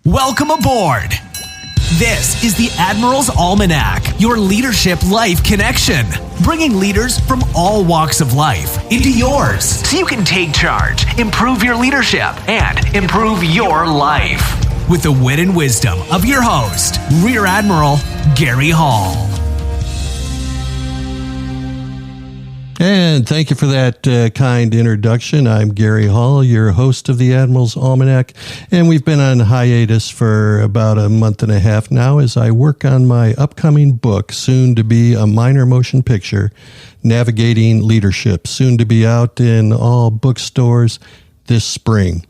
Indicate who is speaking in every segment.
Speaker 1: Welcome aboard. This is the Admiral's Almanac, your leadership life connection, bringing leaders from all walks of life into yours so you can take charge, improve your leadership, and improve your life. With the wit and wisdom of your host, Rear Admiral Gary Hall.
Speaker 2: And thank you for that kind introduction. I'm Gary Hall, your host of the Admiral's Almanac, and we've been on hiatus for about a month and a half now as I work on my upcoming book, soon to be a minor motion picture, Navigating Leadership, soon to be out in all bookstores this spring.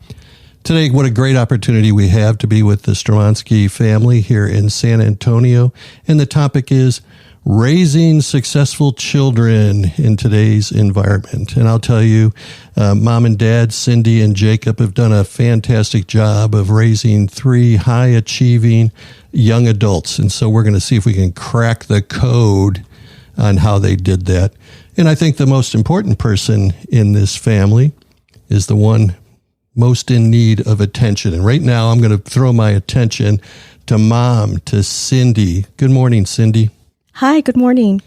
Speaker 2: Today, what a great opportunity we have to be with the Stravinsky family here in San Antonio, and the topic is raising successful children in today's environment. And I'll tell you, Mom and Dad, Cindy and Jacob, have done a fantastic job of raising three high-achieving young adults. And so we're going to see if we can crack the code on how they did that. And I think the most important person in this family is the one most in need of attention. And right now, I'm going to throw my attention to Mom, to Cindy. Good morning, Cindy.
Speaker 3: Hi, good morning.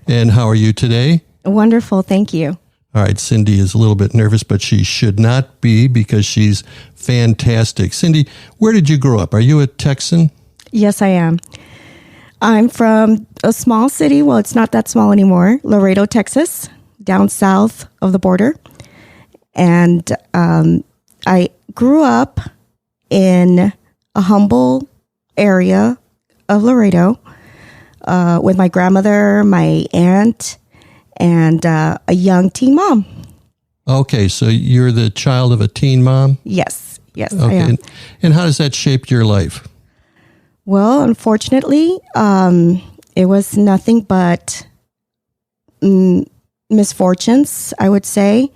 Speaker 2: And how are you today?
Speaker 3: Wonderful, thank you.
Speaker 2: All right, Cindy is a little bit nervous, but she should not be because she's fantastic. Cindy, where did you grow up? Are you a Texan?
Speaker 3: Yes, I am. I'm from a small city. Well, it's not that small anymore. Laredo, Texas, down south of the border. And I grew up in a humble area of Laredo. With my grandmother, my aunt, and a young teen mom.
Speaker 2: Okay, so you're the child of a teen mom?
Speaker 3: Yes,
Speaker 2: okay.
Speaker 3: I am.
Speaker 2: And how does that shape your life?
Speaker 3: Well, unfortunately, it was nothing but misfortunes, I would say.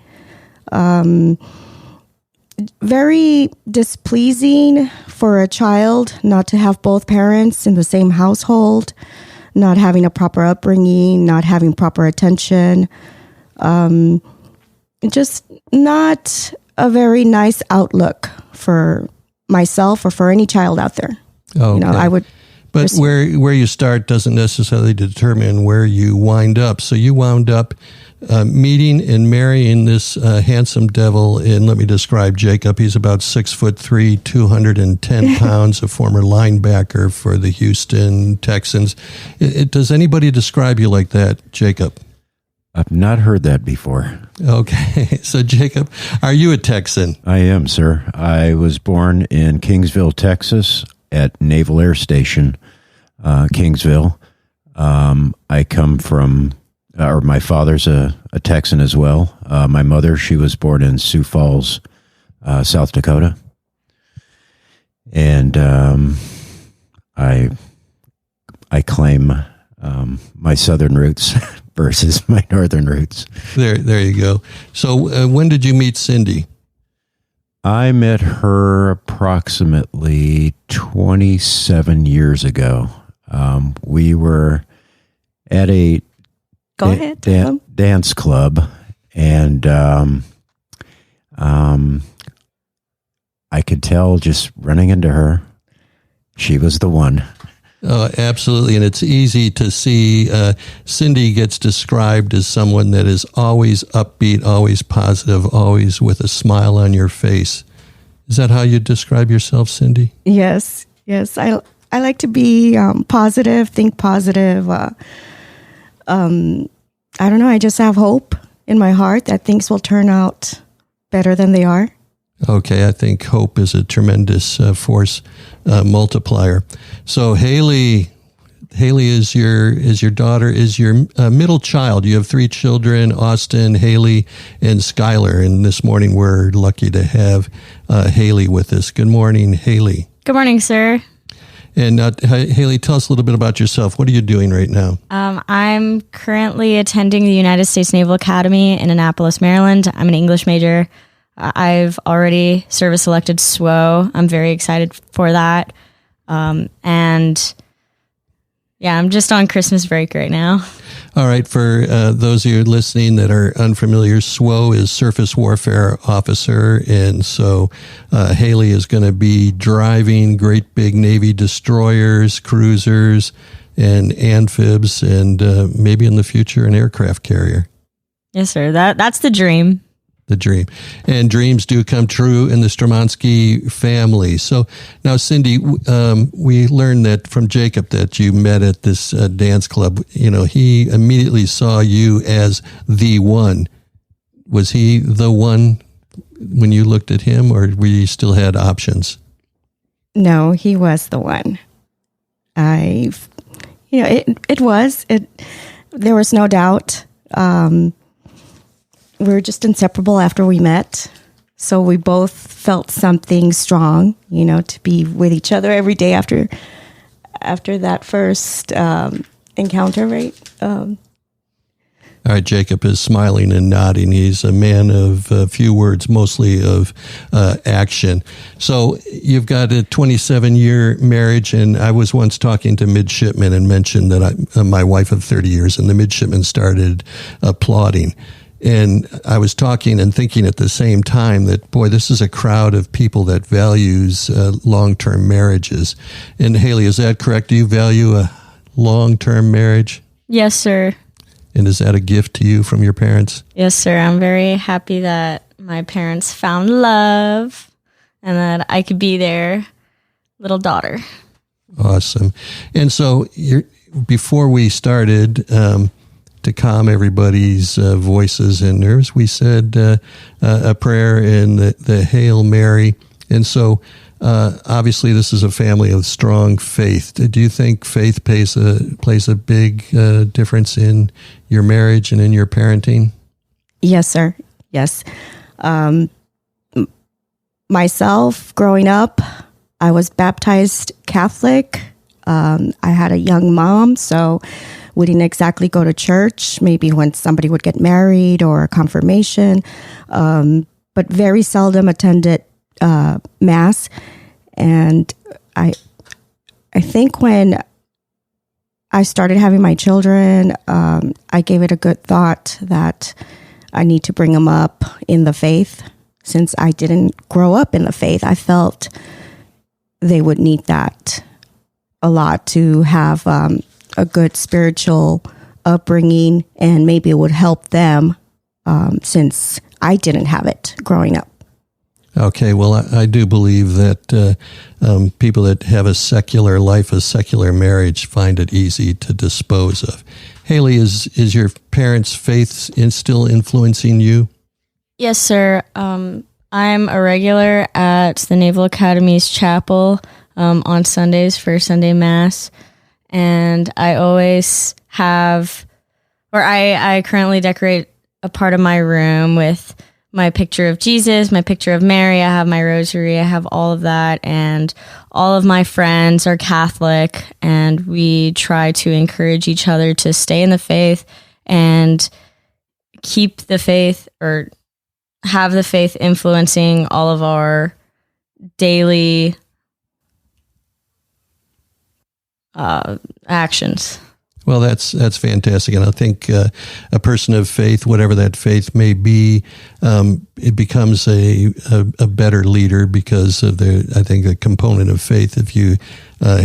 Speaker 3: Very displeasing for a child not to have both parents in the same household, not having a proper upbringing, not having proper attention. Just not a very nice outlook for myself or for any child out there.
Speaker 2: Okay.
Speaker 3: You know, I would.
Speaker 2: But where you start doesn't necessarily determine where you wind up. So you wound up meeting and marrying this handsome devil. And let me describe Jacob. He's about 6'3", 210 pounds, a former linebacker for the Houston Texans. Does anybody describe you like that, Jacob?
Speaker 4: I've not heard that before.
Speaker 2: Okay. So, Jacob, are you a Texan?
Speaker 4: I am, sir. I was born in Kingsville, Texas, at Naval Air Station, Kingsville. I come from, or my father's a Texan as well. My mother, she was born in Sioux Falls, South Dakota. And I claim my southern roots versus my northern roots.
Speaker 2: There you go. So when did you meet Cindy?
Speaker 4: I met her approximately 27 years ago. We were at a dance club, and I could tell just running into her, she was the one.
Speaker 2: Oh, absolutely. And it's easy to see Cindy gets described as someone that is always upbeat, always positive, always with a smile on your face. Is that how you describe yourself, Cindy?
Speaker 3: Yes. I like to be positive, think positive. I don't know. I just have hope in my heart that things will turn out better than they are.
Speaker 2: Okay, I think hope is a tremendous force multiplier. So Hailey is your daughter, is your middle child. You have three children, Austin, Hailey, and Skylar. And this morning we're lucky to have Hailey with us. Good morning, Hailey.
Speaker 5: Good morning, sir.
Speaker 2: And Hailey, tell us a little bit about yourself. What are you doing right now?
Speaker 5: I'm currently attending the United States Naval Academy in Annapolis, Maryland. I'm an English major. I've already service elected SWO. I'm very excited for that. And Yeah, I'm just on Christmas break right now.
Speaker 2: All right, for those of you listening that are unfamiliar, SWO is Surface Warfare Officer, and so Hailey is going to be driving great big Navy destroyers, cruisers, and amphibs, and maybe in the future an aircraft carrier.
Speaker 5: Yes, sir. That's the dream.
Speaker 2: The dream. And dreams do come true in the Stramansky family. So now, Cindy, we learned that from Jacob that you met at this dance club. You know, he immediately saw you as the one. Was he the one when you looked at him, or we still had options?
Speaker 3: No, he was the one. It was. There was no doubt. We were just inseparable after we met. So we both felt something strong, to be with each other every day after that first encounter, right?
Speaker 2: All right, Jacob is smiling and nodding. He's a man of few words, mostly of action. So you've got a 27-year marriage, and I was once talking to Midshipman and mentioned that my wife of 30 years, and the Midshipman started applauding. And I was talking and thinking at the same time that, boy, this is a crowd of people that values long-term marriages. And Hailey, is that correct? Do you value a long-term marriage?
Speaker 5: Yes, sir.
Speaker 2: And is that a gift to you from your parents?
Speaker 5: Yes, sir. I'm very happy that my parents found love and that I could be their little daughter.
Speaker 2: Awesome. And so before we started, to calm everybody's voices and nerves, we said a prayer in the Hail Mary. And so obviously this is a family of strong faith. Do you think faith plays a big difference in your marriage and in your parenting?
Speaker 3: Yes, sir. Yes. Myself, growing up, I was baptized Catholic. I had a young mom, so we didn't exactly go to church, maybe when somebody would get married or a confirmation, but very seldom attended Mass. And I think when I started having my children, I gave it a good thought that I need to bring them up in the faith. Since I didn't grow up in the faith, I felt they would need that a lot to have a good spiritual upbringing, and maybe it would help them since I didn't have it growing up.
Speaker 2: Okay, well, I do believe that people that have a secular life, a secular marriage, find it easy to dispose of. Hailey, is your parents' faith still influencing you?
Speaker 5: Yes, sir. I'm a regular at the Naval Academy's chapel on Sundays for Sunday Mass. And I always have, or I currently decorate a part of my room with my picture of Jesus, my picture of Mary. I have my rosary. I have all of that. And all of my friends are Catholic. And we try to encourage each other to stay in the faith and keep the faith, or have the faith influencing all of our daily actions.
Speaker 2: Well, that's fantastic, and I think a person of faith, whatever that faith may be, it becomes a better leader because of the component of faith. If you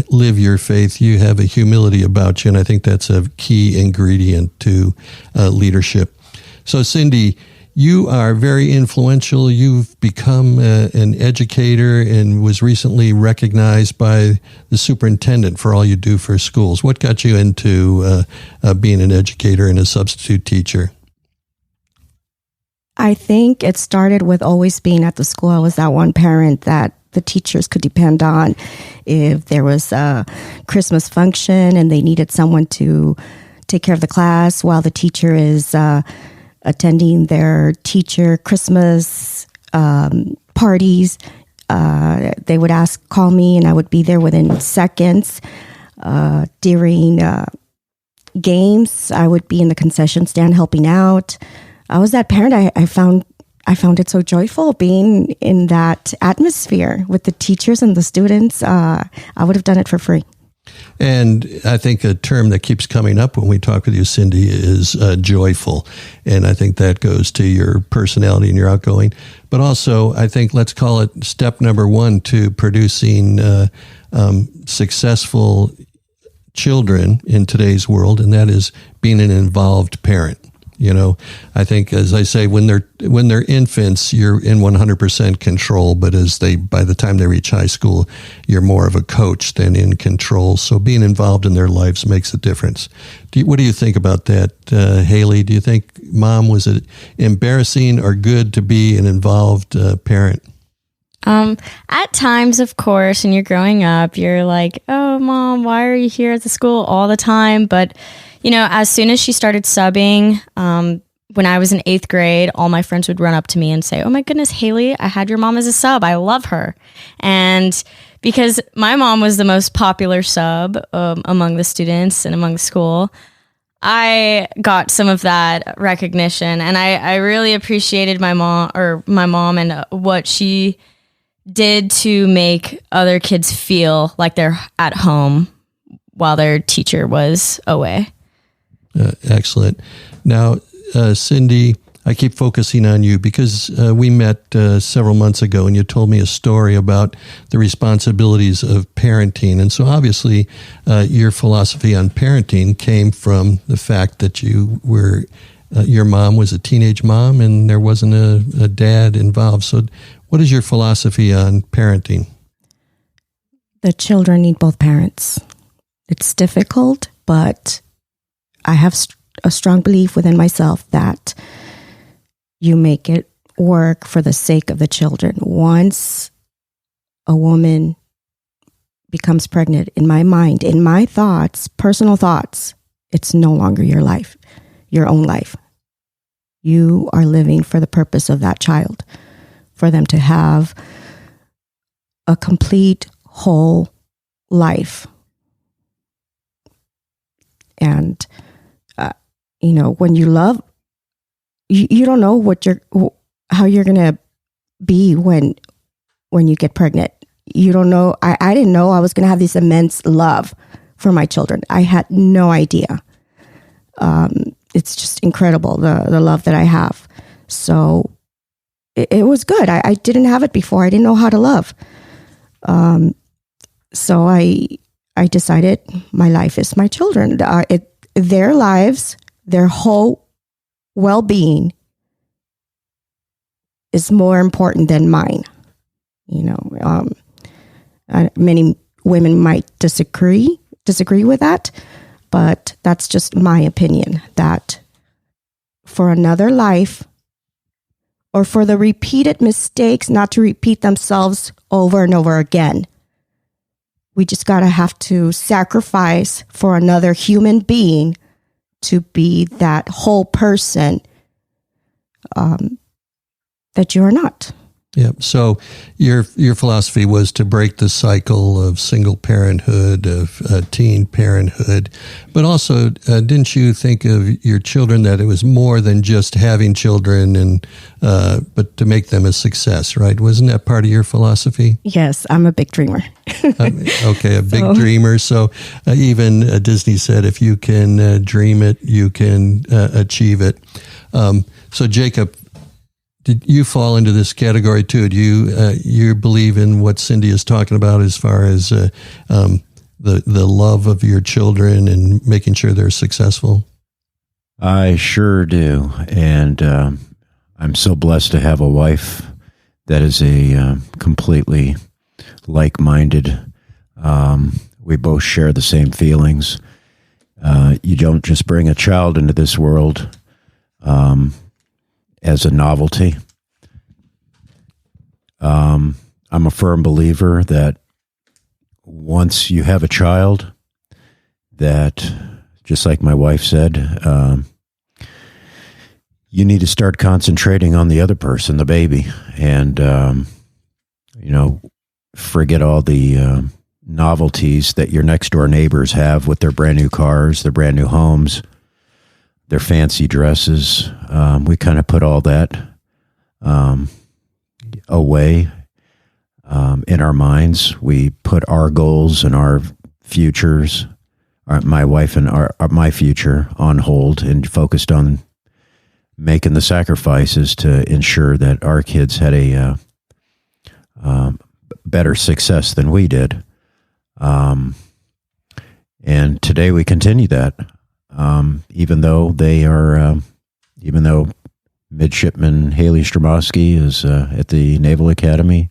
Speaker 2: live your faith, you have a humility about you, and I think that's a key ingredient to leadership. So, Cindy, you are very influential. You've become an educator and was recently recognized by the superintendent for all you do for schools. What got you into being an educator and a substitute teacher?
Speaker 3: I think it started with always being at the school. I was that one parent that the teachers could depend on if there was a Christmas function and they needed someone to take care of the class while the teacher is attending their teacher Christmas parties. They would call me, and I would be there within seconds. During games, I would be in the concession stand helping out. I was that parent. I found it so joyful being in that atmosphere with the teachers and the students. I would have done it for free.
Speaker 2: And I think a term that keeps coming up when we talk with you, Cindy, is joyful. And I think that goes to your personality and your outgoing. But also, I think let's call it step number one to producing successful children in today's world, and that is being an involved parent. You know, I think, as I say, when they're infants, you're in 100% control. But by the time they reach high school, you're more of a coach than in control. So being involved in their lives makes a difference. What do you think about that, Hailey? Do you think, Mom, was it embarrassing or good to be an involved parent?
Speaker 5: At times, of course, when you're growing up, you're like, "Oh, Mom, why are you here at the school all the time?" But as soon as she started subbing, when I was in 8th grade, all my friends would run up to me and say, "Oh my goodness, Hailey, I had your mom as a sub. I love her." And because my mom was the most popular sub among the students and among the school, I got some of that recognition, and I really appreciated my mom and what she did to make other kids feel like they're at home while their teacher was away.
Speaker 2: Excellent. Now, Cindy, I keep focusing on you because we met several months ago and you told me a story about the responsibilities of parenting. And so obviously your philosophy on parenting came from the fact that your mom was a teenage mom and there wasn't a dad involved. So what is your philosophy on parenting?
Speaker 3: The children need both parents. It's difficult, but I have a strong belief within myself that you make it work for the sake of the children. Once a woman becomes pregnant, in my mind, in my thoughts, personal thoughts, it's no longer your life, your own life. You are living for the purpose of that child, for them to have a complete, whole life. And, when you love, you don't know how you're going to be when you get pregnant. You don't know. I didn't know I was going to have this immense love for my children. I had no idea. It's just incredible, the love that I have. So it was good. I didn't have it before. I didn't know how to love. So I decided my life is my children. Their lives, their whole well-being is more important than mine. Many women might disagree with that, but that's just my opinion, that for another life, or for the repeated mistakes not to repeat themselves over and over again, we just have to sacrifice for another human being to be that whole person that you are not.
Speaker 2: Yeah. So your philosophy was to break the cycle of single parenthood, of teen parenthood, but also didn't you think of your children that it was more than just having children, and but to make them a success, right? Wasn't that part of your philosophy?
Speaker 3: Yes, I'm a big dreamer.
Speaker 2: Okay, a big dreamer. So even Disney said, if you can dream it, you can achieve it. So Jacob, did you fall into this category too? Do you believe in what Cindy is talking about as far as the love of your children and making sure they're successful?
Speaker 4: I sure do, and I'm so blessed to have a wife that is a completely like-minded. We both share the same feelings. You don't just bring a child into this world as a novelty. I'm a firm believer that once you have a child, that, just like my wife said, you need to start concentrating on the other person, the baby, and, forget all the novelties that your next door neighbors have with their brand new cars, their brand new homes, their fancy dresses. We kind of put all that away in our minds. We put our goals and our futures, my wife and my future on hold, and focused on making the sacrifices to ensure that our kids had a better success than we did. And today we continue that, even though Midshipman Hailey Stromowski is at the Naval Academy,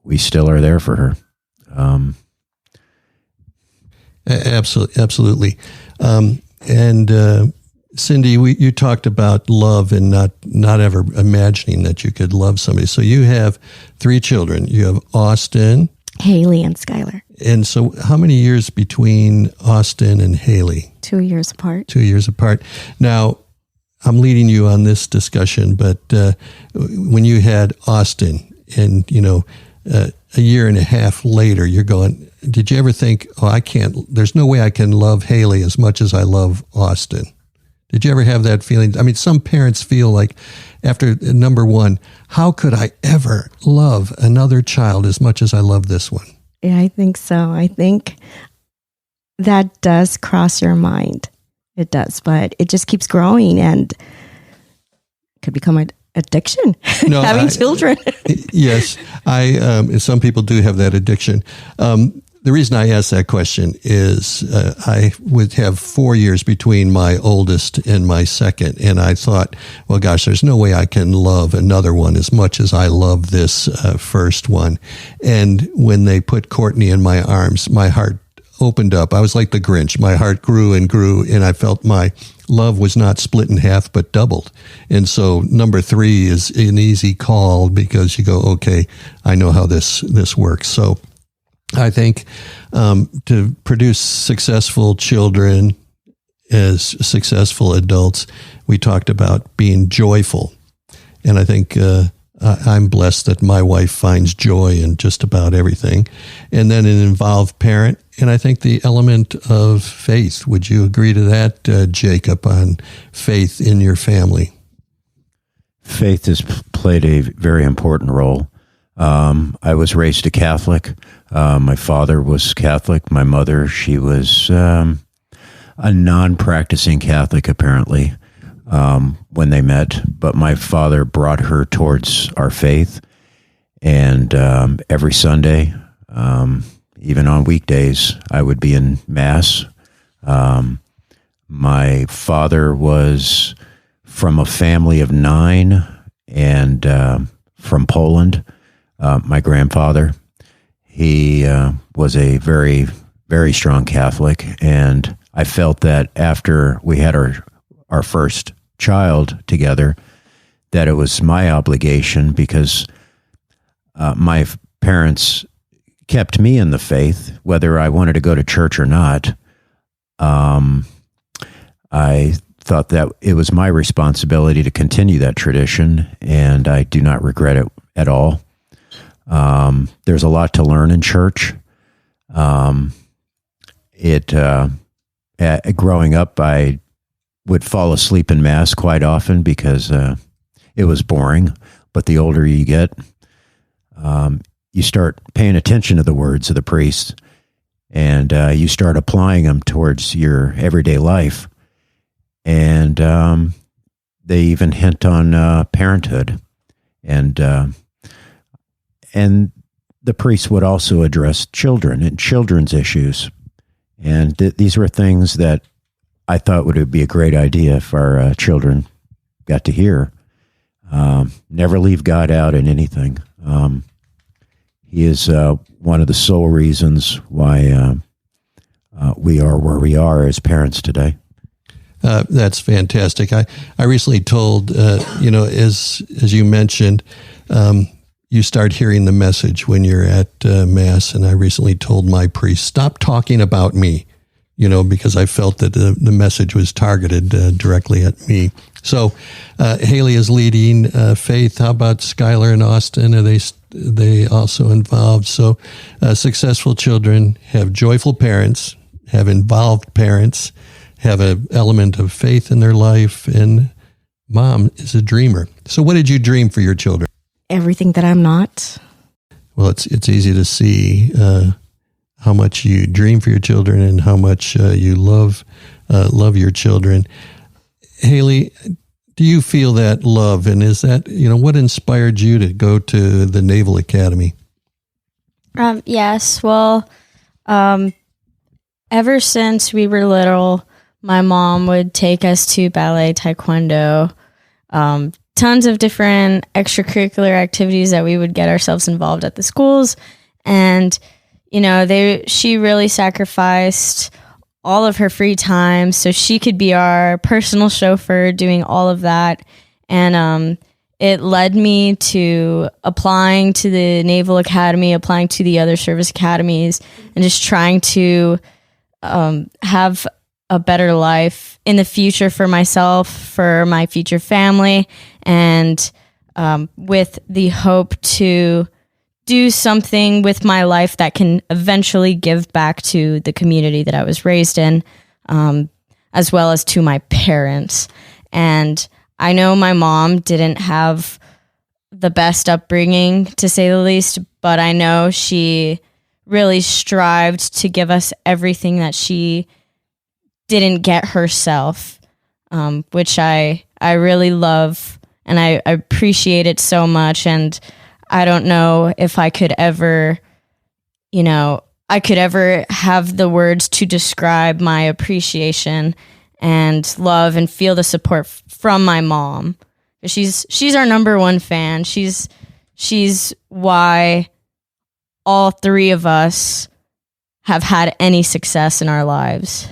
Speaker 4: we still are there for her.
Speaker 2: Absolutely. And Cindy, you talked about love and not ever imagining that you could love somebody. So you have 3 children. You have Austin,
Speaker 3: Hailey, and Skylar.
Speaker 2: And so how many years between Austin and Hailey?
Speaker 3: 2 years apart.
Speaker 2: 2 years apart. Now, I'm leading you on this discussion, but when you had Austin and, a year and a half later, you're going, did you ever think, there's no way I can love Hailey as much as I love Austin? Did you ever have that feeling? I mean, some parents feel like after number 1, how could I ever love another child as much as I love this one?
Speaker 3: Yeah, I think so. I think that does cross your mind. It does, but it just keeps growing and could become an addiction, having children.
Speaker 2: Yes, some people do have that addiction. The reason I asked that question is I would have 4 years between my oldest and my second, and I thought, well, gosh, there's no way I can love another one as much as I love this first one. And when they put Courtney in my arms, my heart opened up. I was like the Grinch. My heart grew and grew, and I felt my love was not split in half, but doubled. And so number 3 is an easy call because you go, okay, I know how this works. So I think to produce successful children as successful adults, we talked about being joyful. And I think I'm blessed that my wife finds joy in just about everything. And then an involved parent. And I think the element of faith. Would you agree to that, Jacob, on faith in your family?
Speaker 4: Faith has played a very important role. I was raised a Catholic. My father was Catholic. My mother, she was a non-practicing Catholic, apparently, when they met. But my father brought her towards our faith. And every Sunday, even on weekdays, I would be in Mass. My father was from a family of 9 and from Poland. My grandfather, he was a very, very strong Catholic, and I felt that after we had our first child together, that it was my obligation because my parents kept me in the faith, whether I wanted to go to church or not. I thought that it was my responsibility to continue that tradition, and I do not regret it at all. There's a lot to learn in church. Growing up, I would fall asleep in Mass quite often because it was boring. But the older you get, you start paying attention to the words of the priest, and you start applying them towards your everyday life. And they even hint on parenthood, and the priest would also address children and children's issues. And these were things that I thought would be a great idea if our children got to hear. Never leave God out in anything. He is one of the sole reasons why we are where we are as parents today.
Speaker 2: That's fantastic. I recently told, as you mentioned, you start hearing the message when you're at Mass, and I recently told my priest, stop talking about me, because I felt that the message was targeted directly at me. So Hailey is leading faith. How about Skylar and Austin? Are they also involved? So successful children have joyful parents, have involved parents, have an element of faith in their life, and mom is a dreamer. So what did you dream for your children?
Speaker 3: Everything that I'm not.
Speaker 2: Well, it's easy to see how much you dream for your children and how much you love your children. Hailey, do you feel that love, and is that, what inspired you to go to the Naval Academy?
Speaker 5: Yes. Well, ever since we were little, my mom would take us to ballet, taekwondo, tons of different extracurricular activities that we would get ourselves involved at the schools. And, she really sacrificed all of her free time so she could be our personal chauffeur doing all of that. And it led me to applying to the Naval Academy, applying to the other service academies, and just trying to have a better life in the future for myself, for my future family, and with the hope to do something with my life that can eventually give back to the community that I was raised in, as well as to my parents. And I know my mom didn't have the best upbringing, to say the least, but I know she really strived to give us everything that she didn't get herself, which I really love, and I appreciate it so much. And I don't know if I could ever, have the words to describe my appreciation and love and feel the support from my mom. She's our number one fan. She's why all three of us have had any success in our lives.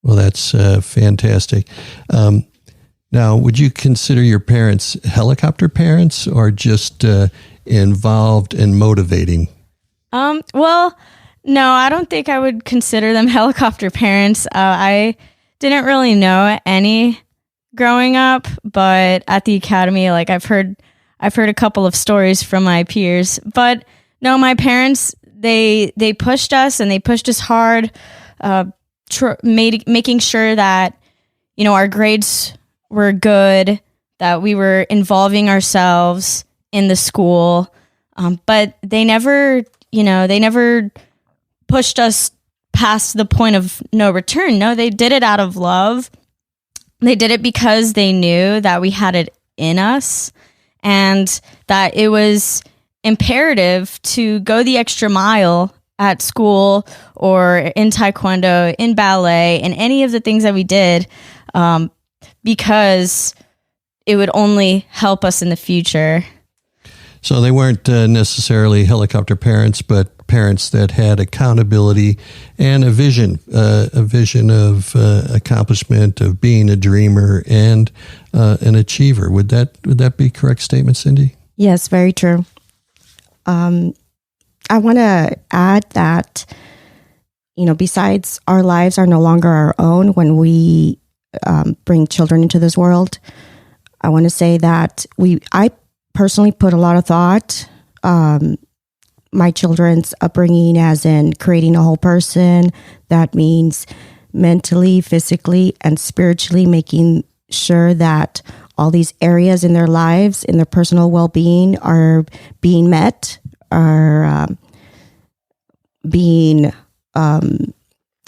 Speaker 2: Well, that's fantastic. Now, would you consider your parents helicopter parents or just involved and motivating?
Speaker 5: Well, no, I don't think I would consider them helicopter parents. I didn't really know any growing up, but at the academy, like I've heard a couple of stories from my peers. But no, my parents, they pushed us, and they pushed us hard, making sure that our grades were good, that we were involving ourselves in the school, but they never pushed us past the point of no return. No, they did it out of love. They did it because they knew that we had it in us, and that it was imperative to go the extra mile at school or in taekwondo, in ballet, in any of the things that we did, because it would only help us in the future.
Speaker 2: So they weren't necessarily helicopter parents, but parents that had accountability and a vision of accomplishment, of being a dreamer and an achiever. Would that be a correct statement, Cindy?
Speaker 3: Yes, very true. I want to add that, besides our lives are no longer our own when we bring children into this world, I want to say that I personally put a lot of thought, my children's upbringing, as in creating a whole person. That means mentally, physically, and spiritually making sure that all these areas in their lives, in their personal well-being, are being met, are being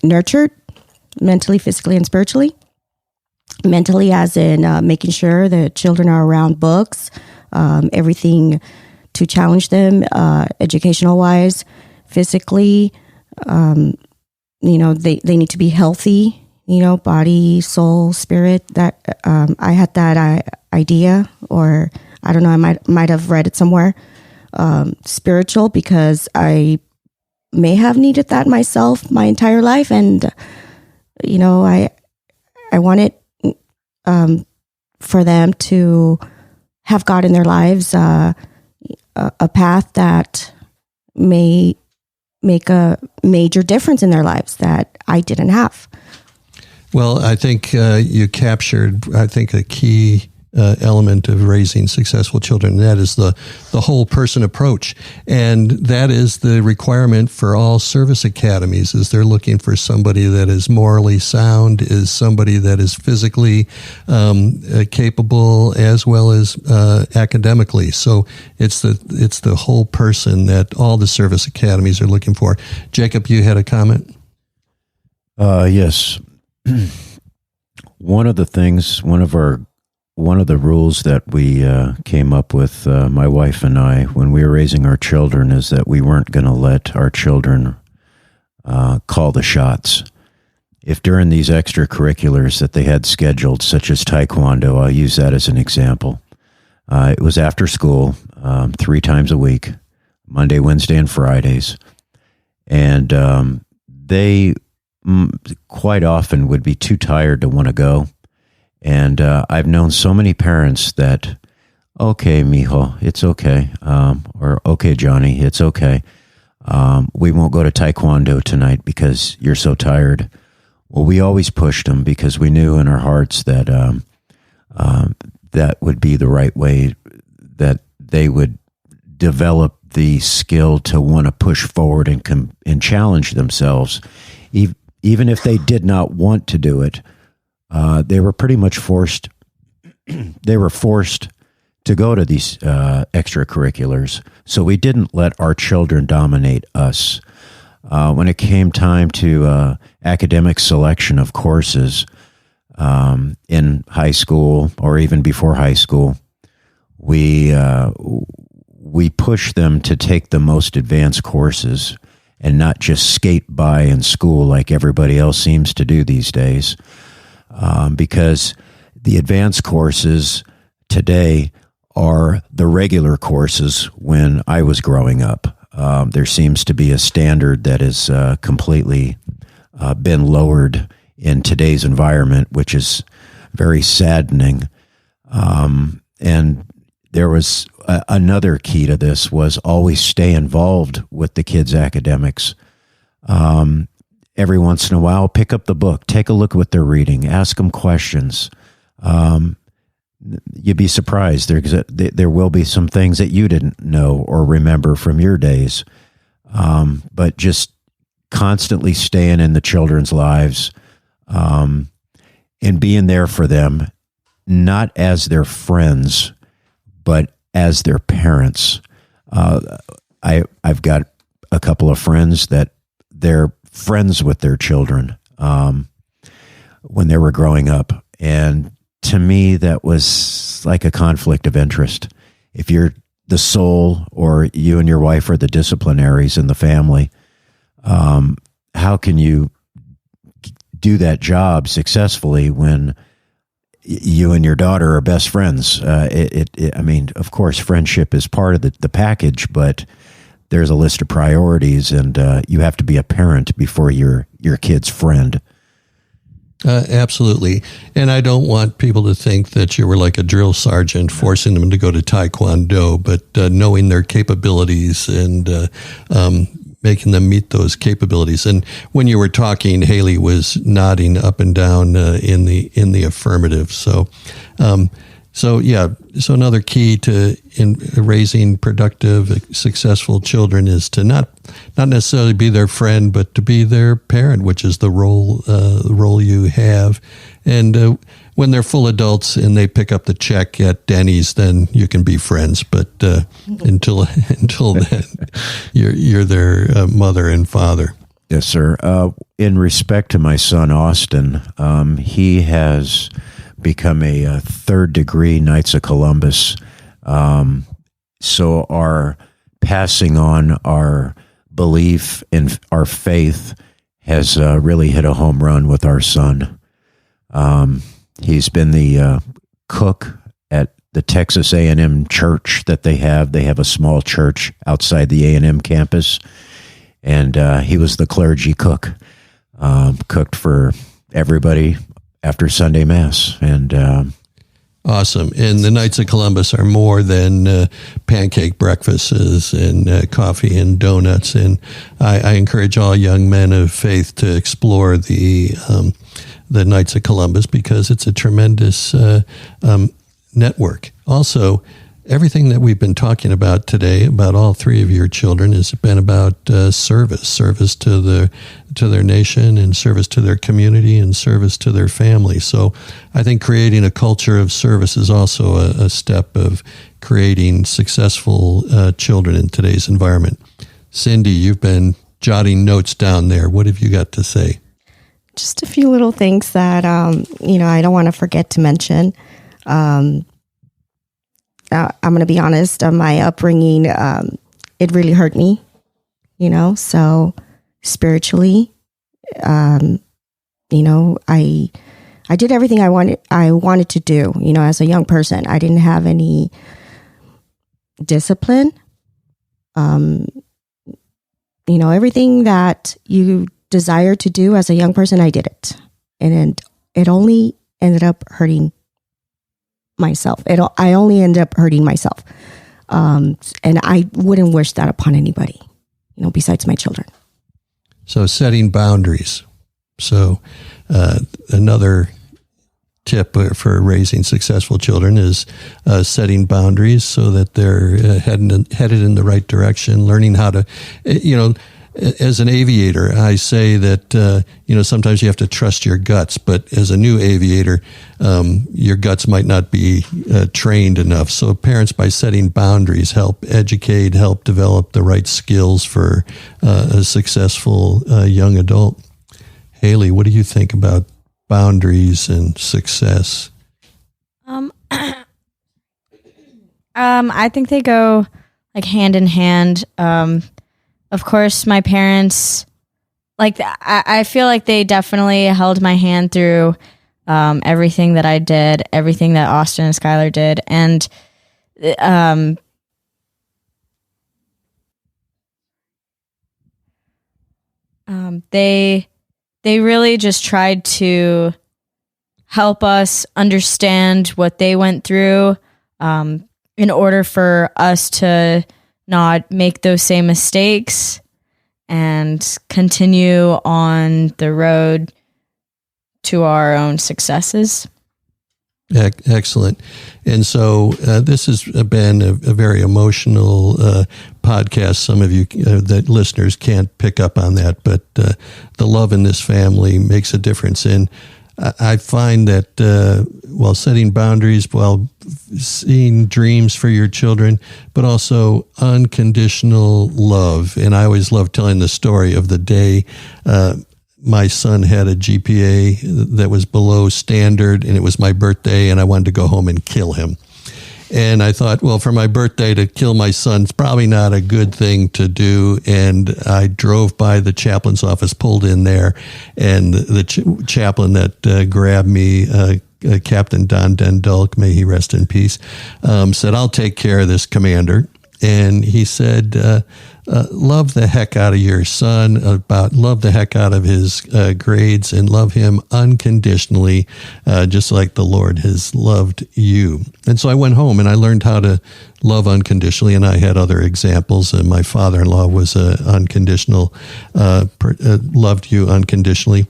Speaker 3: nurtured mentally, physically, and spiritually. Mentally, as in making sure the children are around books, everything to challenge them, educational wise. Physically, they need to be healthy, body, soul, spirit. That I had that idea, or I don't know, I might have read it somewhere. Spiritual, because I may have needed that myself my entire life, and I wanted for them to have God in their lives, a path that may make a major difference in their lives that I didn't have.
Speaker 2: Well, I think you captured, a key element of raising successful children. That is the whole person approach. And that is the requirement for all service academies, is they're looking for somebody that is morally sound, is somebody that is physically capable as well as academically. So it's the whole person that all the service academies are looking for. Jacob, you had a comment?
Speaker 4: Yes. One of the rules that we came up with, my wife and I, when we were raising our children, is that we weren't going to let our children call the shots. If during these extracurriculars that they had scheduled, such as Taekwondo, I'll use that as an example, it was after school, 3 times a week, Monday, Wednesday, and Fridays, and they quite often would be too tired to want to go. And I've known so many parents that, okay, mijo, it's okay. Or, okay, Johnny, it's okay. We won't go to Taekwondo tonight because you're so tired. Well, we always pushed them because we knew in our hearts that that would be the right way, that they would develop the skill to want to push forward and challenge themselves. Even if they did not want to do it, they were pretty much forced. They were forced to go to these extracurriculars. So we didn't let our children dominate us. When it came time to academic selection of courses in high school or even before high school, we pushed them to take the most advanced courses and not just skate by in school like everybody else seems to do these days. Because the advanced courses today are the regular courses when I was growing up. There seems to be a standard that has completely been lowered in today's environment, which is very saddening. And there was another key to this was always stay involved with the kids' academics. Every once in a while, pick up the book, take a look at what they're reading, ask them questions. You'd be surprised. There will be some things that you didn't know or remember from your days. But just constantly staying in the children's lives and being there for them, not as their friends, but as their parents. I've got a couple of friends that they're friends with their children when they were growing up. And to me, that was like a conflict of interest. If you're the sole or you and your wife are the disciplinaries in the family, how can you do that job successfully when you and your daughter are best friends? I mean, of course, friendship is part of the package, but there's a list of priorities, and you have to be a parent before you're your kid's friend.
Speaker 2: Absolutely. And I don't want people to think that you were like a drill sergeant forcing them to go to Taekwondo, but knowing their capabilities and making them meet those capabilities. And when you were talking, Hailey was nodding up and down in the affirmative. So another key to in raising productive, successful children is to not necessarily be their friend, but to be their parent, which is the role you have. And when they're full adults and they pick up the check at Denny's, then you can be friends. But until then, you're their mother and father.
Speaker 4: Yes, sir. In respect to my son Austin, he has become a third-degree Knights of Columbus. So our passing on our belief in our faith has really hit a home run with our son. He's been the cook at the Texas A&M church that they have. They have a small church outside the A&M campus, and he was the clergy cook, cooked for everybody after Sunday Mass. And
Speaker 2: awesome. And the Knights of Columbus are more than pancake breakfasts and coffee and donuts. And I encourage all young men of faith to explore the Knights of Columbus, because it's a tremendous network. Also, everything that we've been talking about today, about all three of your children, has been about service to their nation, and service to their community, and service to their family. So I think creating a culture of service is also a step of creating successful children in today's environment. Cindy, you've been jotting notes down there. What have you got to say?
Speaker 3: Just a few little things that, I don't want to forget to mention. I'm going to be honest, my upbringing, it really hurt me, so spiritually, I did everything I wanted to do, as a young person. I didn't have any discipline. Everything that you desire to do as a young person, I did it. And it only ended up hurting myself. I only ended up hurting myself. And I wouldn't wish that upon anybody, besides my children.
Speaker 2: So setting boundaries. So another tip for raising successful children is setting boundaries so that they're headed in the right direction, learning how to, as an aviator, I say that, sometimes you have to trust your guts, but as a new aviator, your guts might not be trained enough. So parents, by setting boundaries, help educate, help develop the right skills for a successful young adult. Hailey, what do you think about boundaries and success?
Speaker 5: I think they go like hand in hand. Of course, my parents, I feel like they definitely held my hand through everything that I did, everything that Austin and Skylar did. And they really just tried to help us understand what they went through in order for us to not make those same mistakes and continue on the road to our own successes.
Speaker 2: Excellent. And so this has been a very emotional podcast. Some of you, the listeners, can't pick up on that, but the love in this family makes a difference. And I find that while setting boundaries, while seeing dreams for your children, but also unconditional love. And I always love telling the story of the day my son had a GPA that was below standard, and it was my birthday, and I wanted to go home and kill him. And I thought, well, for my birthday to kill my son's probably not a good thing to do. And I drove by the chaplain's office, pulled in there, and the chaplain that grabbed me, Captain Don Dendulk, may he rest in peace, said, "I'll take care of this, Commander." And he said, love the heck out of your son, love the heck out of his grades, and love him unconditionally, just like the Lord has loved you. And so I went home and I learned how to love unconditionally, and I had other examples. And my father-in-law was unconditional, loved you unconditionally,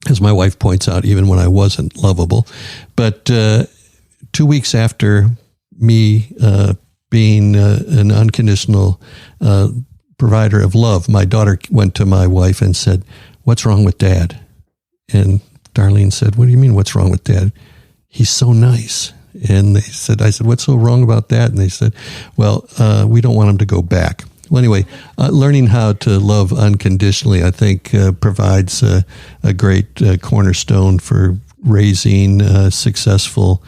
Speaker 2: as my wife points out, even when I wasn't lovable. But 2 weeks after me being an unconditional provider of love, my daughter went to my wife and said, "What's wrong with Dad?" And Darlene said, "What do you mean, what's wrong with Dad? He's so nice." And I said, "What's so wrong about that?" And they said, "Well, we don't want him to go back." Well, anyway, learning how to love unconditionally, I think, provides a great cornerstone for raising successful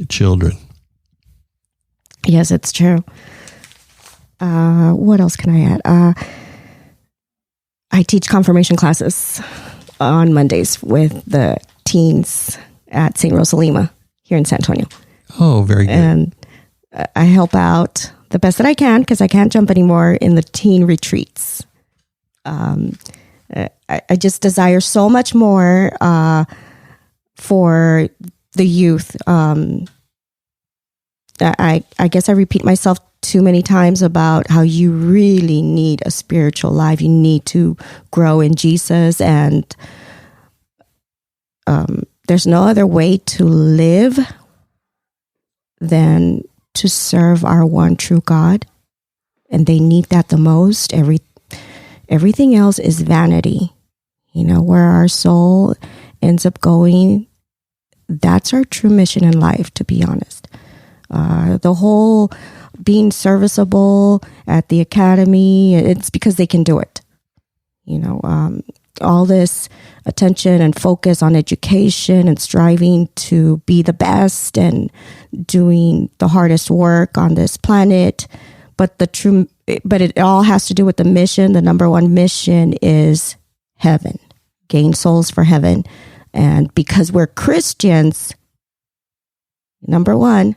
Speaker 2: children.
Speaker 3: Yes, it's true. What else can I add? I teach confirmation classes on Mondays with the teens at St. Rosalima here in San Antonio.
Speaker 2: Oh, very good.
Speaker 3: And I help out the best that I can, because I can't jump anymore, in the teen retreats. I just desire so much more for the youth. I guess I repeat myself too many times about how you really need a spiritual life. You need to grow in Jesus, and there's no other way to live than to serve our one true God. And they need that the most. Everything else is vanity. Where our soul ends up going, that's our true mission in life, to be honest. The whole being serviceable at the academy, it's because they can do it. All this attention and focus on education and striving to be the best and doing the hardest work on this planet. But it all has to do with the mission. The number one mission is heaven, gain souls for heaven. And because we're Christians, number one,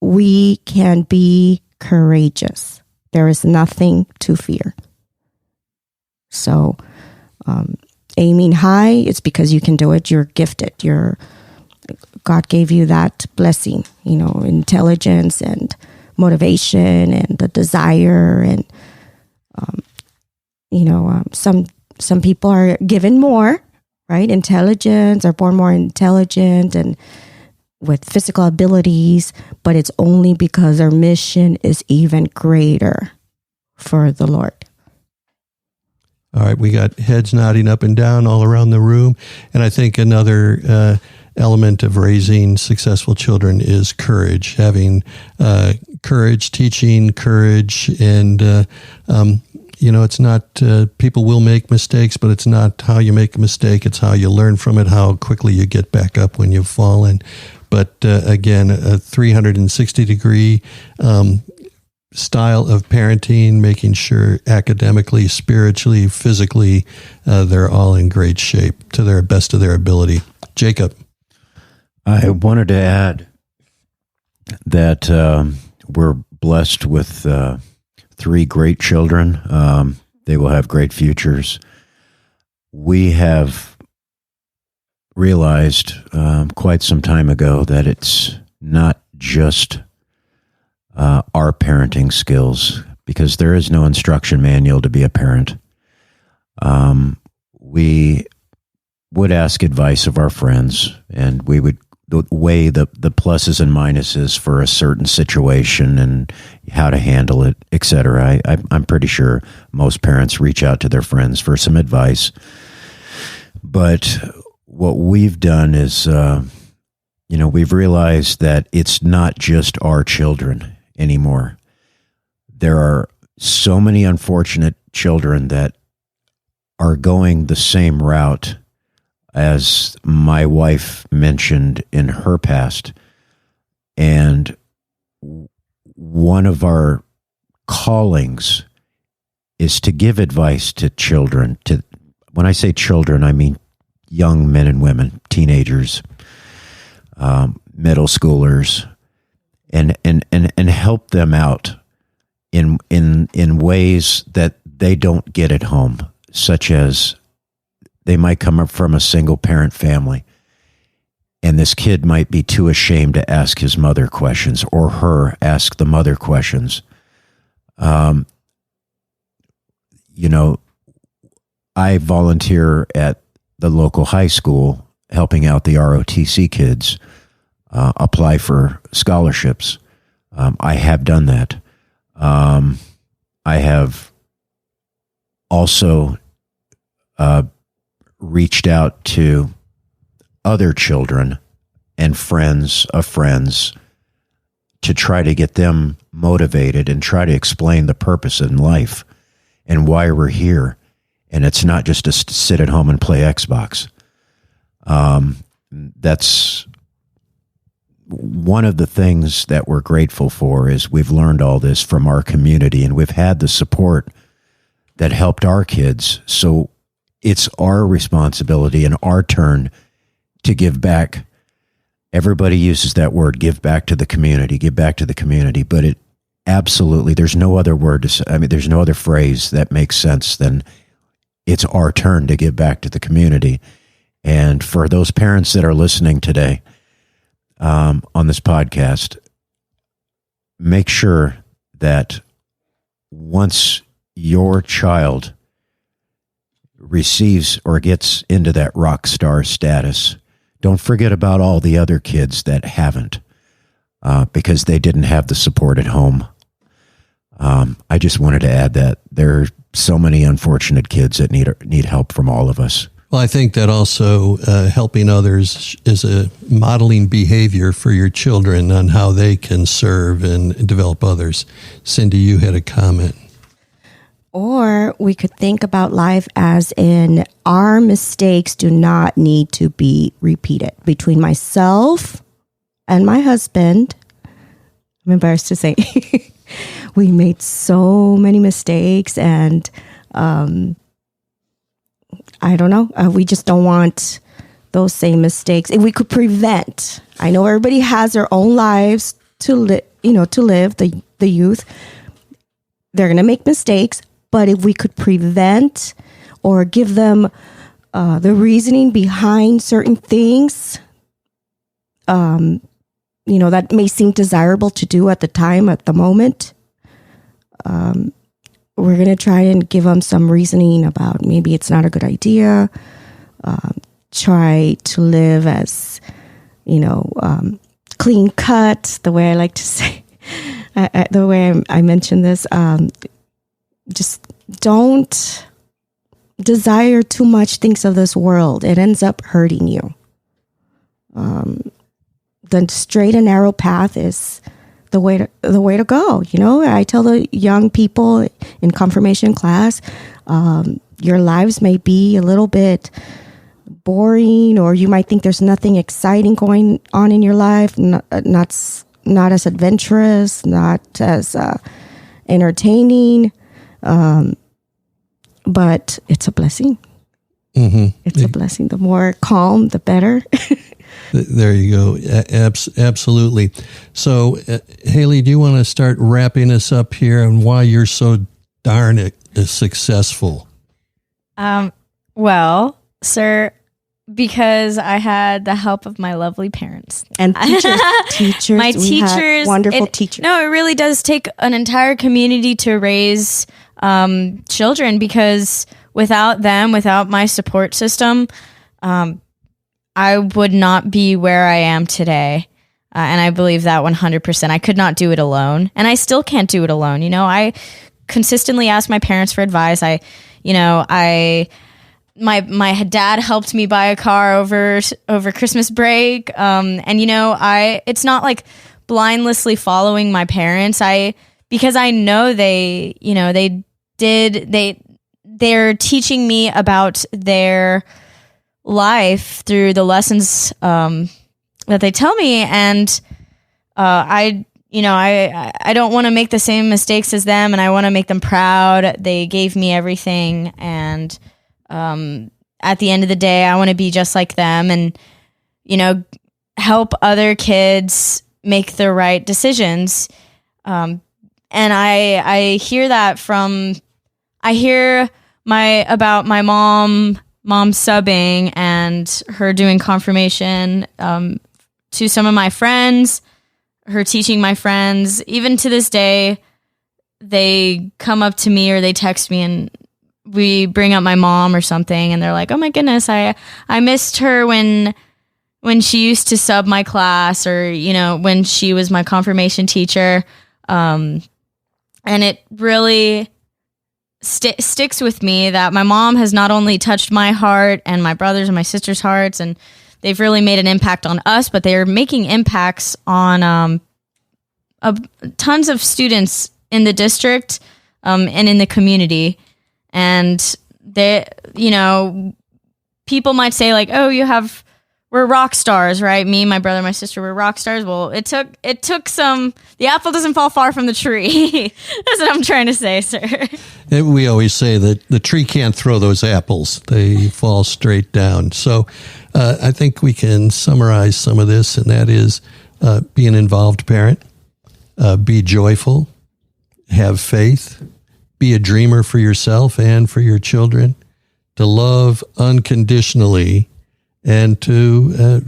Speaker 3: we can be courageous. There is nothing to fear. So, aiming high, it's because you can do it. You're gifted. God gave you that blessing, intelligence and motivation and the desire. And, some people are given more, right? Intelligence, are born more intelligent and with physical abilities, but it's only because our mission is even greater for the Lord.
Speaker 2: All right, we got heads nodding up and down all around the room. And I think another element of raising successful children is courage, having courage, teaching courage. And, it's not, people will make mistakes, but it's not how you make a mistake. It's how you learn from it, how quickly you get back up when you've fallen. But again, a 360-degree style of parenting, making sure academically, spiritually, physically, they're all in great shape to their best of their ability. Jacob.
Speaker 4: I wanted to add that we're blessed with 3 great children. They will have great futures. We have realized quite some time ago that it's not just our parenting skills, because there is no instruction manual to be a parent. We would ask advice of our friends, and we would weigh the pluses and minuses for a certain situation and how to handle it, etc. I'm pretty sure most parents reach out to their friends for some advice. But what we've done is, we've realized that it's not just our children anymore. There are so many unfortunate children that are going the same route as my wife mentioned in her past. And one of our callings is to give advice to children. When I say children, I mean young men and women, teenagers, middle schoolers, and help them out in ways that they don't get at home, such as they might come up from a single parent family, and this kid might be too ashamed to ask his mother questions, or her ask the mother questions. I volunteer at the local high school helping out the ROTC kids apply for scholarships. I have done that. I have also reached out to other children and friends of friends to try to get them motivated and try to explain the purpose in life and why we're here. And it's not just to sit at home and play Xbox. That's one of the things that we're grateful for, is we've learned all this from our community, and we've had the support that helped our kids. So it's our responsibility and our turn to give back. Everybody uses that word, give back to the community, give back to the community. But it absolutely, there's no other word to say. There's no other phrase that makes sense than it's our turn to give back to the community. And for those parents that are listening today on this podcast, make sure that once your child receives or gets into that rock star status, don't forget about all the other kids that haven't. because they didn't have the support at home. I just wanted to add that there are so many unfortunate kids that need help from all of us.
Speaker 2: Well, I think that also helping others is a modeling behavior for your children on how they can serve and develop others. Cindy, you had a comment.
Speaker 3: Or we could think about life as in our mistakes do not need to be repeated. Between myself and my husband, I'm embarrassed to say, we made so many mistakes, and I don't know. We just don't want those same mistakes. If we could prevent, I know everybody has their own lives to live. The youth, they're going to make mistakes. But if we could prevent or give them the reasoning behind certain things, that may seem desirable to do at the time, at the moment, we're going to try and give them some reasoning about maybe it's not a good idea. Try to live as, clean cut, the way I like to say, the way I mentioned this. Just don't desire too much things of this world. It ends up hurting you. The straight and narrow path is the way to go. I tell the young people in confirmation class, your lives may be a little bit boring, or you might think there's nothing exciting going on in your life, not as adventurous, not as entertaining. But it's a blessing. Mm-hmm. It's a blessing. The more calm, the better.
Speaker 2: There you go. Absolutely. So, Hailey, do you want to start wrapping us up here on why you're so darn successful?
Speaker 5: Well, sir, because I had the help of my lovely parents
Speaker 3: and teachers.
Speaker 5: My teachers,
Speaker 3: wonderful teachers.
Speaker 5: No, it really does take an entire community to raise children, because without them, without my support system, I would not be where I am today. And I believe that 100%. I could not do it alone, and I still can't do it alone. I consistently ask my parents for advice. My dad helped me buy a car over Christmas break. And it's not like blindlessly following my parents. Because I know they're teaching me about their life through the lessons that they tell me, and I don't want to make the same mistakes as them, and I want to make them proud. They gave me everything, and at the end of the day, I want to be just like them, and help other kids make the right decisions. And I hear that about my mom subbing and her doing confirmation to some of my friends, her teaching my friends. Even to this day, they come up to me or they text me and we bring up my mom or something, and they're like, "Oh my goodness, I missed her when she used to sub my class, or when she was my confirmation teacher." And it really sticks with me that my mom has not only touched my heart and my brothers and my sisters' hearts, and they've really made an impact on us, but they are making impacts on tons of students in the district and in the community. And they, people might say like, "Oh, we're rock stars, right?" Me, my brother, my sister, we're rock stars. Well, it took some. The apple doesn't fall far from the tree. That's what I'm trying to say, sir.
Speaker 2: We always say that the tree can't throw those apples; they fall straight down. So, I think we can summarize some of this, and that is, be an involved parent, be joyful, have faith, be a dreamer for yourself and for your children, to love unconditionally, and to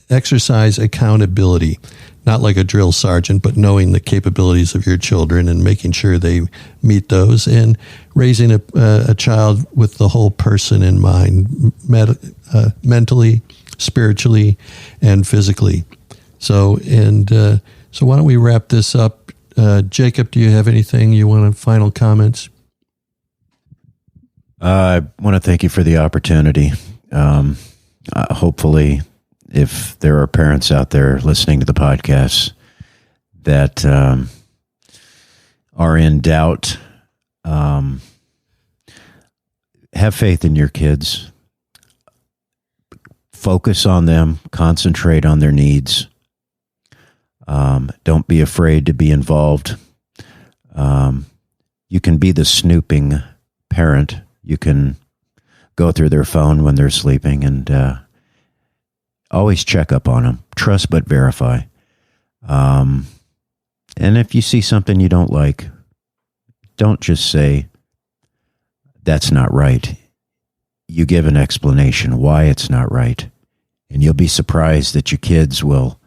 Speaker 2: exercise accountability, not like a drill sergeant, but knowing the capabilities of your children and making sure they meet those, and raising a child with the whole person in mind, mentally, spiritually, and physically. So why don't we wrap this up? Jacob, do you have anything you want to final comments?
Speaker 4: I want to thank you for the opportunity. Hopefully, if there are parents out there listening to the podcast that are in doubt, have faith in your kids. Focus on them. Concentrate on their needs. Don't be afraid to be involved. You can be the snooping parent. You can go through their phone when they're sleeping and always check up on them. Trust but verify. And if you see something you don't like, don't just say, that's not right. You give an explanation why it's not right. And you'll be surprised that your kids will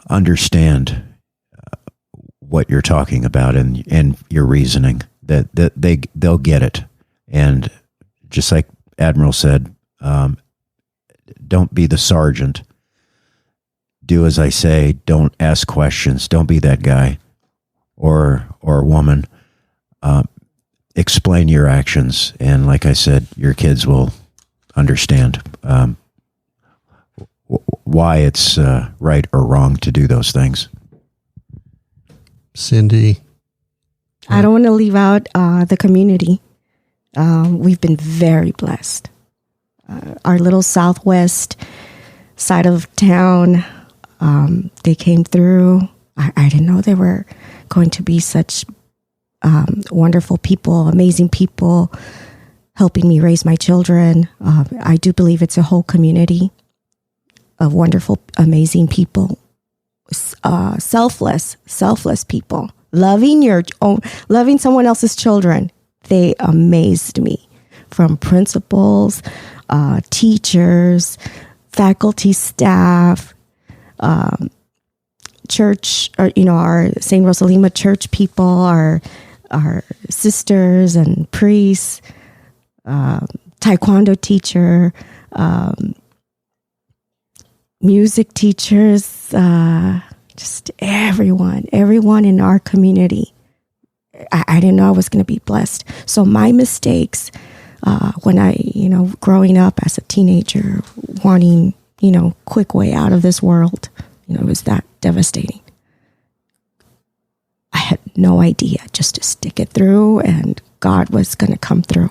Speaker 4: understand what you're talking about and your reasoning. That they'll get it. And just like Admiral said, don't be the sergeant. Do as I say. Don't ask questions. Don't be that guy or woman. Explain your actions, and like I said, your kids will understand why it's right or wrong to do those things.
Speaker 2: Cindy?
Speaker 3: I don't want to leave out the community. We've been very blessed. Our little southwest side of town, they came through. I didn't know they were going to be such wonderful people, amazing people, helping me raise my children. I do believe it's a whole community of wonderful, amazing people, selfless people, loving someone else's children. They amazed me, from principals, teachers, faculty, staff, church, or our St. Rosalima church people, our sisters and priests, taekwondo teacher, music teachers, just everyone in our community. I didn't know I was going to be blessed. So my mistakes, when I, growing up as a teenager, wanting, quick way out of this world, it was that devastating. I had no idea, just to stick it through, and God was going to come through.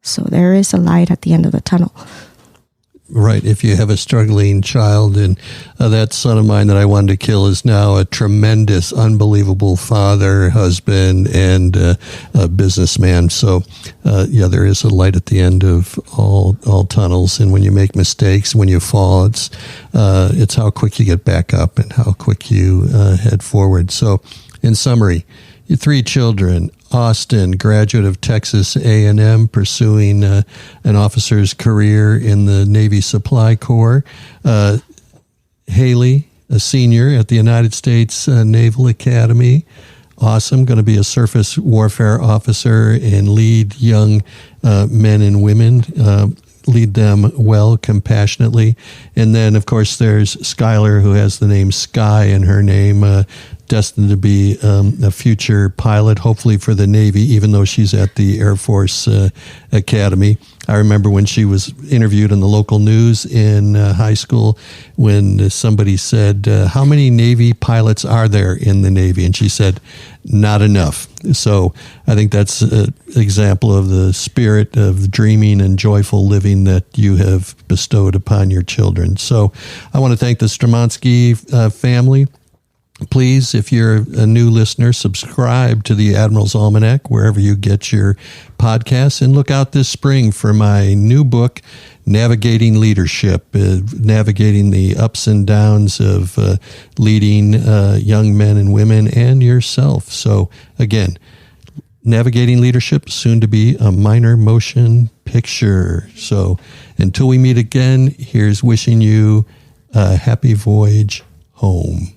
Speaker 3: So there is a light at the end of the tunnel.
Speaker 2: Right. If you have a struggling child, and that son of mine that I wanted to kill is now a tremendous, unbelievable father, husband, and a businessman. So, there is a light at the end of all tunnels. And when you make mistakes, when you fall, it's how quick you get back up and how quick you head forward. So, in summary, your 3 children: Austin, graduate of Texas A&M, pursuing an officer's career in the Navy Supply Corps. Hailey, a senior at the United States Naval Academy. Awesome, going to be a surface warfare officer and lead young men and women, lead them well, compassionately. And then, of course, there's Skylar, who has the name Sky in her name, destined to be a future pilot, hopefully for the Navy, even though she's at the Air Force Academy. I remember when she was interviewed in the local news in high school, when somebody said, how many Navy pilots are there in the Navy? And she said, not enough. So I think that's an example of the spirit of dreaming and joyful living that you have bestowed upon your children. So I want to thank the Stramansky family. Please, if you're a new listener, subscribe to the Admiral's Almanac wherever you get your podcasts, and look out this spring for my new book, Navigating Leadership, navigating the ups and downs of leading young men and women and yourself. So again, Navigating Leadership, soon to be a minor motion picture. So until we meet again, here's wishing you a happy voyage home.